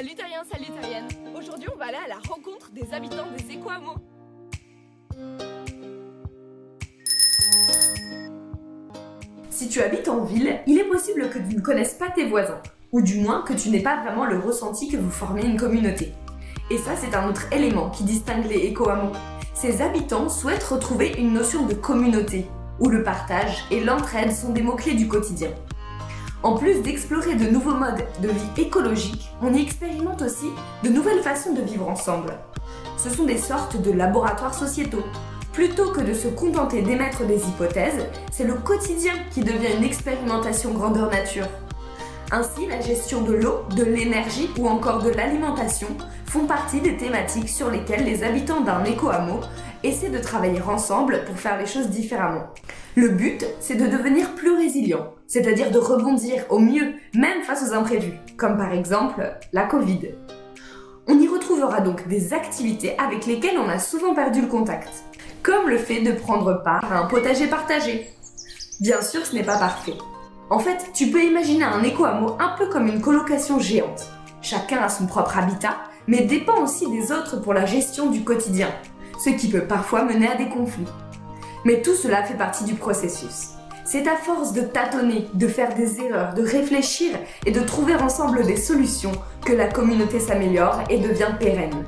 Salut terriens, salut terriennes. Aujourd'hui on va aller à la rencontre des habitants des éco-hameaux. Si tu habites en ville, il est possible que tu ne connaisses pas tes voisins, ou du moins que tu n'aies pas vraiment le ressenti que vous formez une communauté. Et ça, c'est un autre élément qui distingue les éco-hameaux. Ces habitants souhaitent retrouver une notion de communauté, où le partage et l'entraide sont des mots-clés du quotidien. En plus d'explorer de nouveaux modes de vie écologiques, on y expérimente aussi de nouvelles façons de vivre ensemble. Ce sont des sortes de laboratoires sociétaux. Plutôt que de se contenter d'émettre des hypothèses, c'est le quotidien qui devient une expérimentation grandeur nature. Ainsi, la gestion de l'eau, de l'énergie ou encore de l'alimentation font partie des thématiques sur lesquelles les habitants d'un éco-hameau essaient de travailler ensemble pour faire les choses différemment. Le but, c'est de devenir plus résilient, c'est-à-dire de rebondir au mieux, même face aux imprévus, comme par exemple la Covid. On y retrouvera donc des activités avec lesquelles on a souvent perdu le contact, comme le fait de prendre part à un potager partagé. Bien sûr, ce n'est pas parfait. En fait, tu peux imaginer un éco-hameau un peu comme une colocation géante. Chacun a son propre habitat, mais dépend aussi des autres pour la gestion du quotidien, ce qui peut parfois mener à des conflits. Mais tout cela fait partie du processus. C'est à force de tâtonner, de faire des erreurs, de réfléchir et de trouver ensemble des solutions que la communauté s'améliore et devient pérenne.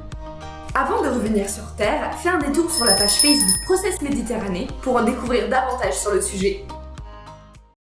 Avant de revenir sur Terre, fais un détour sur la page Facebook Process Méditerranée pour en découvrir davantage sur le sujet.